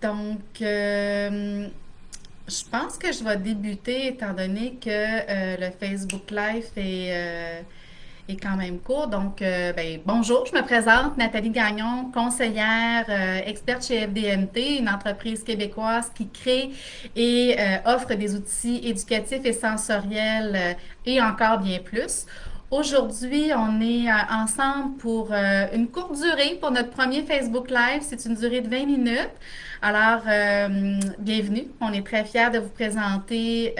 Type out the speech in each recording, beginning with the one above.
Donc, je pense que je vais débuter étant donné que le Facebook Live est quand même court. Donc, ben, bonjour, je me présente, Nathalie Gagnon, conseillère, experte chez FDMT, une entreprise québécoise qui crée et offre des outils éducatifs et sensoriels et encore bien plus. Aujourd'hui, on est ensemble pour une courte durée pour notre premier Facebook Live. C'est une durée de 20 minutes. Alors, bienvenue. On est très fiers de vous présenter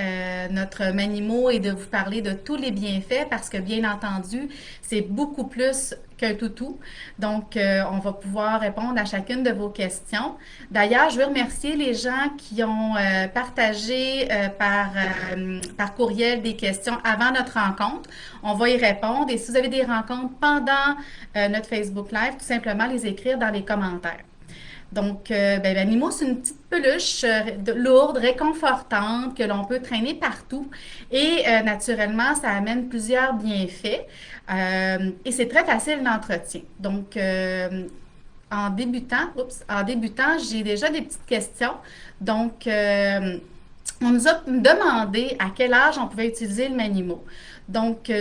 notre Manimo et de vous parler de tous les bienfaits parce que, bien entendu, c'est beaucoup plus qu'un toutou. Donc, on va pouvoir répondre à chacune de vos questions. D'ailleurs, je veux remercier les gens qui ont partagé par courriel des questions avant notre rencontre. On va y répondre. Et si vous avez des rencontres pendant notre Facebook Live, tout simplement les écrire dans les commentaires. Donc, ben, l'animo, c'est une petite peluche lourde, réconfortante, que l'on peut traîner partout. Et naturellement, ça amène plusieurs bienfaits. Et c'est très facile d'entretien. Donc, en débutant, j'ai déjà des petites questions. Donc, on nous a demandé à quel âge on pouvait utiliser le Manimo. Donc,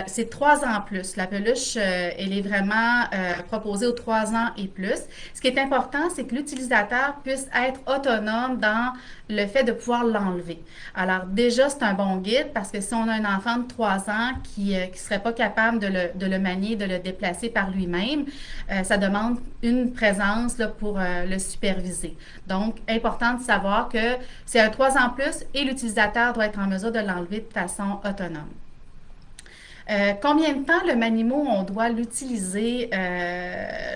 c'est 3 ans plus. La peluche, elle est vraiment proposée aux 3 ans et plus. Ce qui est important, c'est que l'utilisateur puisse être autonome dans le fait de pouvoir l'enlever. Alors, déjà, c'est un bon guide parce que si on a un enfant de 3 ans qui ne serait pas capable de le manier, de le déplacer par lui-même, ça demande une présence là, pour le superviser. Donc, important de savoir que c'est un 3 ans plus et l'utilisateur doit être en mesure de l'enlever de façon autonome. Combien de temps le Manimo on doit l'utiliser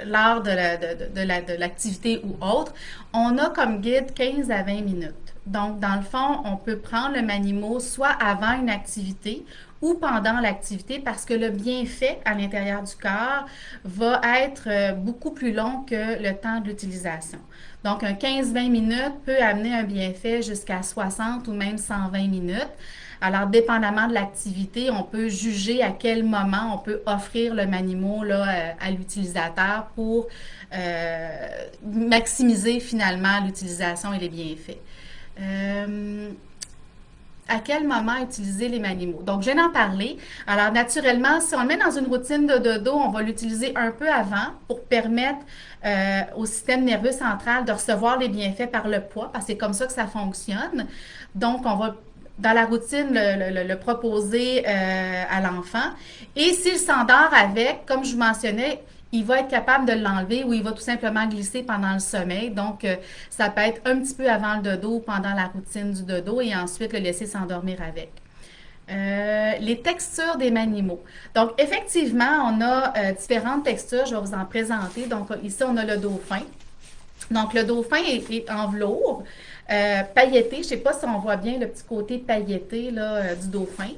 lors de l'activité ou autre? On a comme guide 15 à 20 minutes. Donc, dans le fond, on peut prendre le Manimo soit avant une activité ou pendant l'activité parce que le bienfait à l'intérieur du corps va être beaucoup plus long que le temps de l'utilisation. Donc, un 15-20 minutes peut amener un bienfait jusqu'à 60 ou même 120 minutes. Alors, dépendamment de l'activité, on peut juger à quel moment on peut offrir le Manimo là, à l'utilisateur pour maximiser finalement l'utilisation et les bienfaits. À quel moment utiliser les Manimo? Donc, je viens d'en parler. Alors, naturellement, si on le met dans une routine de dodo, on va l'utiliser un peu avant pour permettre au système nerveux central de recevoir les bienfaits par le poids, parce que c'est comme ça que ça fonctionne. Donc, on va dans la routine, le proposer à l'enfant. Et s'il s'endort avec, comme je vous mentionnais, il va être capable de l'enlever ou il va tout simplement glisser pendant le sommeil. Donc, ça peut être un petit peu avant le dodo ou pendant la routine du dodo et ensuite le laisser s'endormir avec. Les textures des Manimo. Donc, effectivement, on a différentes textures. Je vais vous en présenter. Donc, ici, on a le dauphin. Donc, le dauphin est en velours. Pailleté, je ne sais pas si on voit bien le petit côté pailleté là, du dauphin.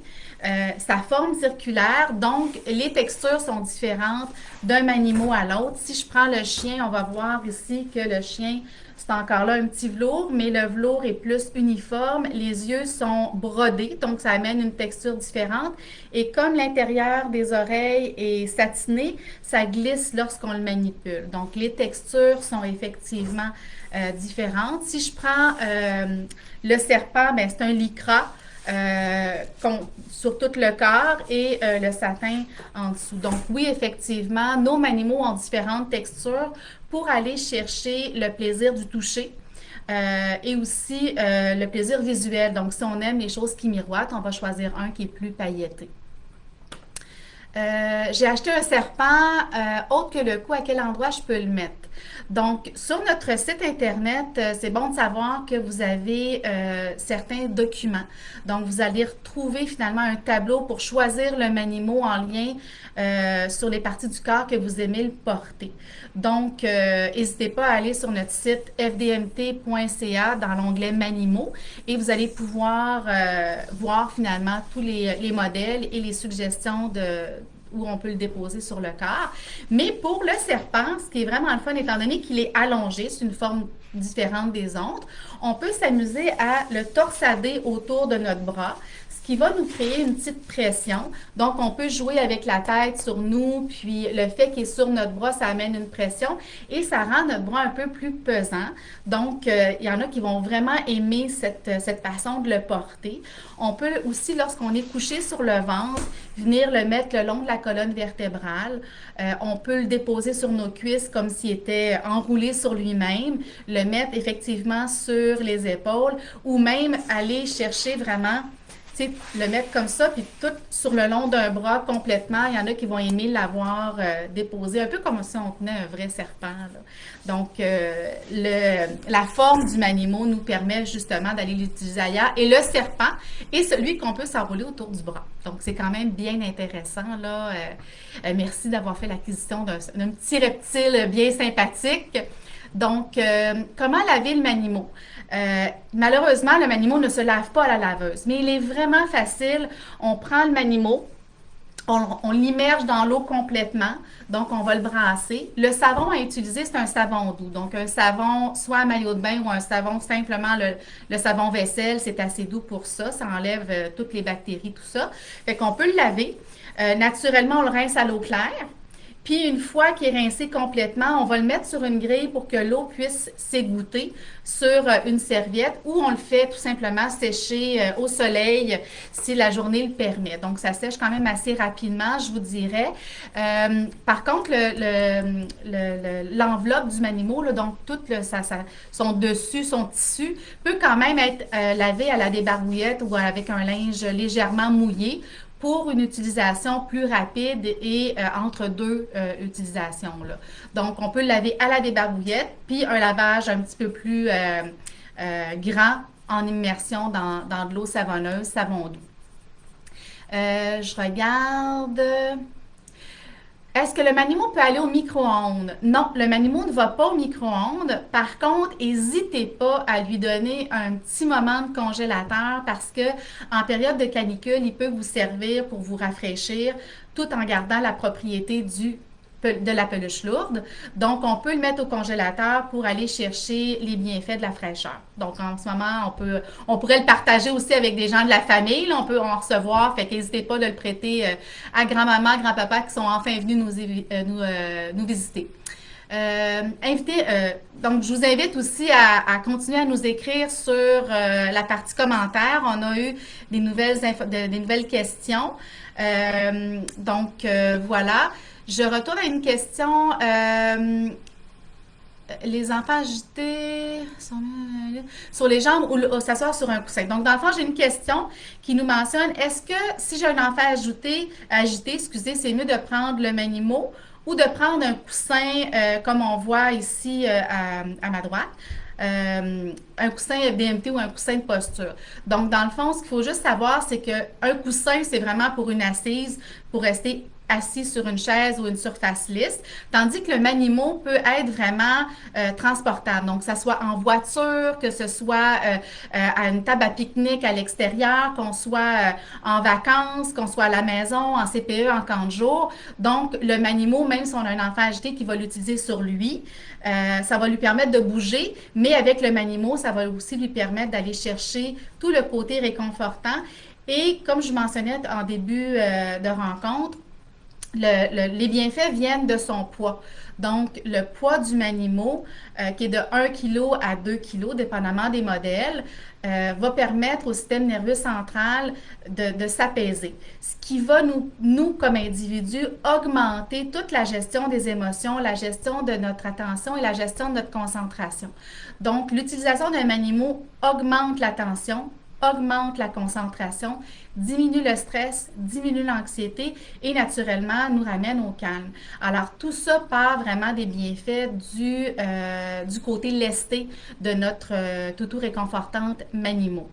Sa forme circulaire, donc les textures sont différentes d'un Manimo à l'autre. Si je prends le chien, on va voir ici que le chien, c'est encore là un petit velours, mais le velours est plus uniforme. Les yeux sont brodés, donc ça amène une texture différente. Et comme l'intérieur des oreilles est satiné, ça glisse lorsqu'on le manipule. Donc les textures sont effectivement différentes. Si je prends le serpent, ben, c'est un lycra. Sur tout le corps et le satin en dessous. Donc oui, effectivement, nos Manimo ont différentes textures pour aller chercher le plaisir du toucher et aussi le plaisir visuel. Donc si on aime les choses qui miroitent, on va choisir un qui est plus pailleté. J'ai acheté un serpent autre que le cou, à quel endroit je peux le mettre? Donc, sur notre site Internet, c'est bon de savoir que vous avez certains documents. Donc, vous allez retrouver finalement un tableau pour choisir le Manimo en lien sur les parties du corps que vous aimez le porter. Donc, n'hésitez pas à aller sur notre site fdmt.ca dans l'onglet Manimo et vous allez pouvoir voir finalement tous les modèles et les suggestions où on peut le déposer sur le corps. Mais pour le serpent, ce qui est vraiment le fun, étant donné qu'il est allongé, c'est une forme différente des autres, on peut s'amuser à le torsader autour de notre bras, ce qui va nous créer une petite pression. Donc, on peut jouer avec la tête sur nous, puis le fait qu'il est sur notre bras, ça amène une pression et ça rend notre bras un peu plus pesant. Donc, il y en a qui vont vraiment aimer cette façon de le porter. On peut aussi, lorsqu'on est couché sur le ventre, venir le mettre le long de la colonne vertébrale. On peut le déposer sur nos cuisses comme s'il était enroulé sur lui-même, le mettre effectivement sur les épaules ou même aller chercher vraiment, tu sais, le mettre comme ça, puis tout sur le long d'un bras complètement. Il y en a qui vont aimer l'avoir déposé, un peu comme si on tenait un vrai serpent, là. Donc, la forme du maniement nous permet justement d'aller l'utiliser ailleurs. Et le serpent est celui qu'on peut s'enrouler autour du bras. Donc, c'est quand même bien intéressant, là. Merci d'avoir fait l'acquisition d'un petit reptile bien sympathique. Donc, comment laver le maniement? Malheureusement, le maniement ne se lave pas à la laveuse, mais il est vraiment facile. On prend le maniement, on l'immerge dans l'eau complètement, donc on va le brasser. Le savon à utiliser, c'est un savon doux, donc un savon soit à maillot de bain ou un savon simplement le savon vaisselle, c'est assez doux pour ça, ça enlève toutes les bactéries, tout ça. Fait qu'on peut le laver. Naturellement, on le rince à l'eau claire. Puis une fois qu'il est rincé complètement, on va le mettre sur une grille pour que l'eau puisse s'égoutter sur une serviette ou on le fait tout simplement sécher au soleil si la journée le permet. Donc ça sèche quand même assez rapidement, je vous dirais. Par contre, l'enveloppe du maniement, là, donc tout son dessus, son tissu, peut quand même être lavé à la débarbouillette ou avec un linge légèrement mouillé pour une utilisation plus rapide et entre deux utilisations, là. Donc, on peut le laver à la débarbouillette, puis un lavage un petit peu plus grand en immersion dans de l'eau savonneuse, savon doux. Je regarde. Est-ce que le maniement peut aller au micro-ondes? Non, le maniement ne va pas au micro-ondes. Par contre, n'hésitez pas à lui donner un petit moment de congélateur parce que en période de canicule, il peut vous servir pour vous rafraîchir tout en gardant la propriété de la peluche lourde. Donc, on peut le mettre au congélateur pour aller chercher les bienfaits de la fraîcheur. Donc, en ce moment, on pourrait le partager aussi avec des gens de la famille. Là, on peut en recevoir, fait qu'hésitez pas de le prêter à grand-maman, grand-papa qui sont enfin venus nous visiter. Donc, je vous invite aussi à continuer à nous écrire sur la partie commentaires. On a eu des nouvelles questions. Voilà. Je retourne à une question. Les enfants agités sur les jambes ou s'asseoir sur un coussin. Donc, dans le fond, j'ai une question qui nous mentionne, est-ce que si j'ai un enfant agité, c'est mieux de prendre le maniement ou de prendre un coussin comme on voit ici à ma droite? Un coussin FDMT ou un coussin de posture. Donc, dans le fond, ce qu'il faut juste savoir, c'est qu'un coussin, c'est vraiment pour une assise, pour rester assis sur une chaise ou une surface lisse, tandis que le maniement peut être vraiment transportable. Donc, que ce soit en voiture, que ce soit à une table à pique-nique à l'extérieur, qu'on soit en vacances, qu'on soit à la maison, en CPE, en camp de jour. Donc, le maniement, même si on a un enfant agité qui va l'utiliser sur lui, ça va lui permettre de bouger, mais avec le maniement, ça va aussi lui permettre d'aller chercher tout le côté réconfortant. Et comme je mentionnais en début de rencontre, les bienfaits viennent de son poids. Donc, le poids du maniement, qui est de 1 kg à 2 kg, dépendamment des modèles, va permettre au système nerveux central de s'apaiser. Ce qui va nous, comme individus, augmenter toute la gestion des émotions, la gestion de notre attention et la gestion de notre concentration. Donc, l'utilisation d'un maniement augmente l'attention, augmente la concentration, diminue le stress, diminue l'anxiété et naturellement nous ramène au calme. Alors tout ça part vraiment des bienfaits du côté lesté de notre toutou réconfortante maniement.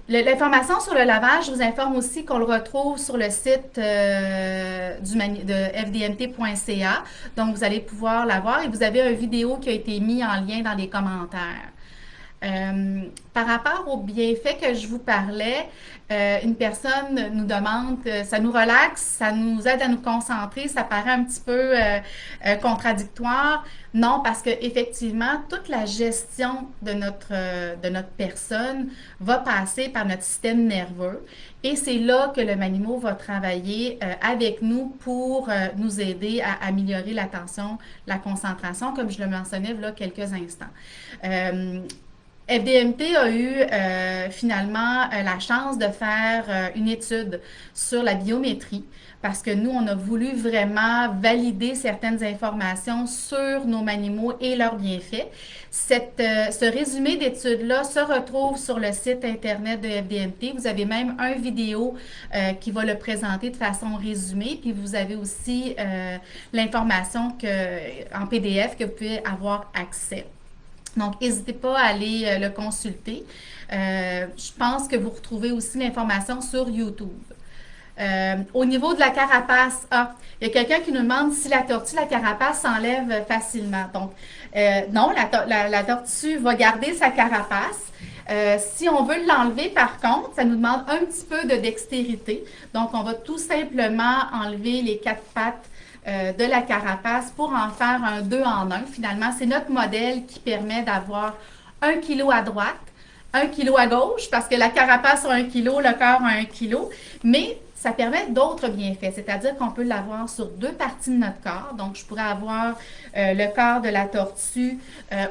L'information sur le lavage, je vous informe aussi qu'on le retrouve sur le site de fdmt.ca. Donc, vous allez pouvoir la voir et vous avez une vidéo qui a été mise en lien dans les commentaires. Par rapport aux bienfaits que je vous parlais, une personne nous demande, ça nous relaxe, ça nous aide à nous concentrer, ça paraît un petit peu contradictoire. Non, parce que effectivement, toute la gestion de notre personne va passer par notre système nerveux et c'est là que le Manimo va travailler avec nous pour nous aider à améliorer l'attention, la concentration, comme je le mentionnais il y a quelques instants. FDMT a eu finalement la chance de faire une étude sur la biométrie parce que nous, on a voulu vraiment valider certaines informations sur nos animaux et leurs bienfaits. Ce résumé d'études-là se retrouve sur le site internet de FDMT. Vous avez même un vidéo qui va le présenter de façon résumée, puis vous avez aussi l'information en PDF que vous pouvez avoir accès. Donc, n'hésitez pas à aller le consulter. Je pense que vous retrouvez aussi l'information sur YouTube. Au niveau de la carapace, il y a quelqu'un qui nous demande si la tortue, la carapace s'enlève facilement. Donc, non, la tortue va garder sa carapace. Si on veut l'enlever, par contre, ça nous demande un petit peu de dextérité. Donc, on va tout simplement enlever les 4 pattes de la carapace pour en faire un 2 en 1. Finalement, c'est notre modèle qui permet d'avoir 1 kg à droite, 1 kg à gauche, parce que la carapace a 1 kg, le corps a 1 kg, mais ça permet d'autres bienfaits, c'est-à-dire qu'on peut l'avoir sur 2 parties de notre corps. Donc, je pourrais avoir le corps de la tortue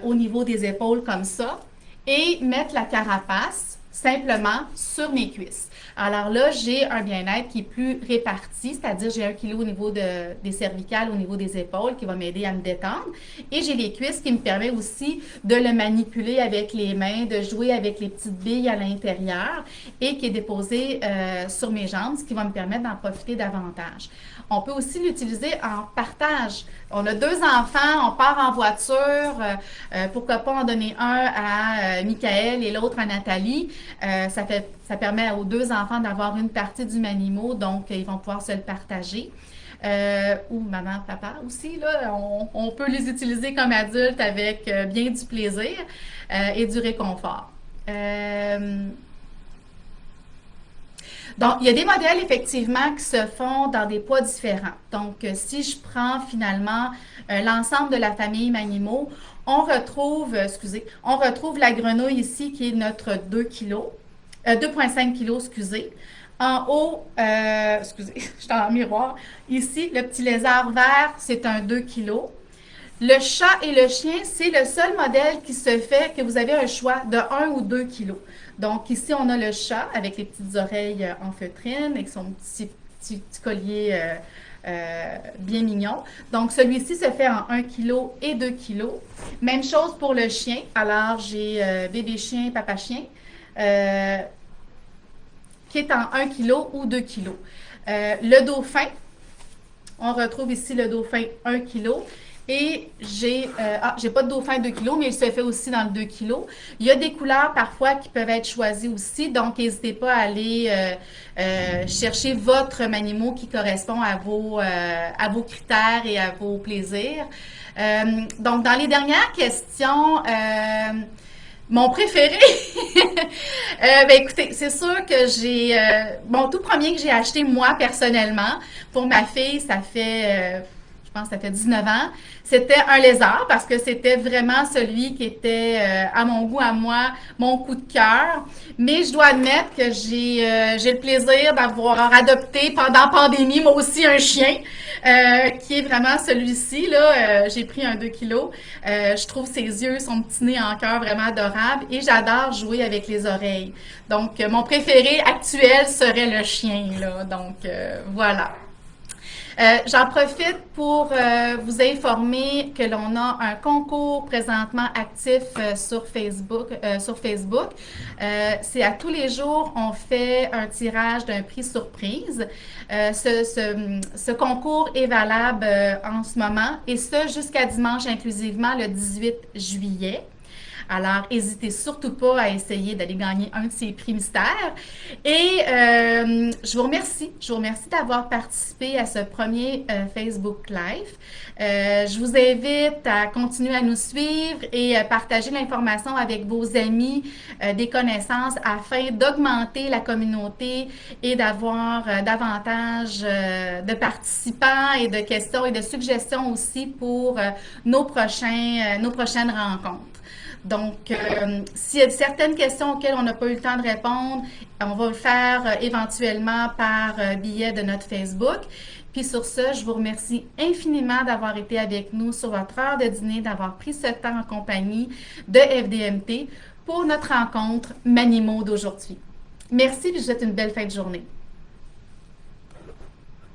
au niveau des épaules comme ça et mettre la carapace simplement sur mes cuisses. Alors là, j'ai un bien-être qui est plus réparti, c'est-à-dire j'ai 1 kg au niveau des cervicales, au niveau des épaules, qui va m'aider à me détendre. Et j'ai les cuisses qui me permettent aussi de le manipuler avec les mains, de jouer avec les petites billes à l'intérieur et qui est déposé sur mes jambes, ce qui va me permettre d'en profiter davantage. On peut aussi l'utiliser en partage. On a 2 enfants, on part en voiture, pourquoi pas en donner un à Michael et l'autre à Nathalie. Ça permet aux 2 enfants d'avoir une partie du Manimo, donc ils vont pouvoir se le partager. Ou maman, papa aussi, là, on peut les utiliser comme adultes avec bien du plaisir et du réconfort. Donc, il y a des modèles, effectivement, qui se font dans des poids différents. Donc, si je prends finalement l'ensemble de la famille Manimo, on retrouve la grenouille ici qui est notre 2,5 kg, excusez. En haut, je suis en miroir. Ici, le petit lézard vert, c'est un 2 kg. Le chat et le chien, c'est le seul modèle qui se fait que vous avez un choix de 1 ou 2 kg. Donc, ici, on a le chat avec les petites oreilles en feutrine, avec son petit collier bien mignon. Donc, celui-ci se fait en 1 kg et 2 kg. Même chose pour le chien. Alors, j'ai bébé chien, papa chien, qui est en 1 kg ou 2 kg. Le dauphin, on retrouve ici le dauphin 1 kg. Et j'ai pas de dauphin 2 kg, mais il se fait aussi dans le 2 kg. Il y a des couleurs parfois qui peuvent être choisies aussi, donc n'hésitez pas à aller chercher votre Manimo qui correspond à vos critères et à vos plaisirs. Donc, dans les dernières questions, mon préféré, écoutez, c'est sûr que j'ai mon tout premier que j'ai acheté moi personnellement pour ma fille, ça fait je pense que ça fait 19 ans. C'était un lézard parce que c'était vraiment celui qui était, à mon goût, à moi, mon coup de cœur. Mais je dois admettre que j'ai le plaisir d'avoir adopté pendant la pandémie, moi aussi, un chien, qui est vraiment celui-ci. Là, j'ai pris un 2 kg. Je trouve ses yeux, son petit nez en cœur vraiment adorable et j'adore jouer avec les oreilles. Donc, mon préféré actuel serait le chien. Là. Donc, voilà. J'en profite pour vous informer que l'on a un concours présentement actif sur Facebook. C'est à tous les jours, on fait un tirage d'un prix surprise. Ce concours est valable en ce moment et ce jusqu'à dimanche inclusivement le 18 juillet. Alors, n'hésitez surtout pas à essayer d'aller gagner un de ces prix mystères. Et je vous remercie. Je vous remercie d'avoir participé à ce premier Facebook Live. Je vous invite à continuer à nous suivre et à partager l'information avec vos amis, des connaissances afin d'augmenter la communauté et d'avoir davantage de participants et de questions et de suggestions aussi pour nos prochaines rencontres. Donc, s'il y a certaines questions auxquelles on n'a pas eu le temps de répondre, on va le faire éventuellement par biais de notre Facebook. Puis sur ce, je vous remercie infiniment d'avoir été avec nous sur votre heure de dîner, d'avoir pris ce temps en compagnie de FDMT pour notre rencontre Manimo d'aujourd'hui. Merci et je vous souhaite une belle fin de journée.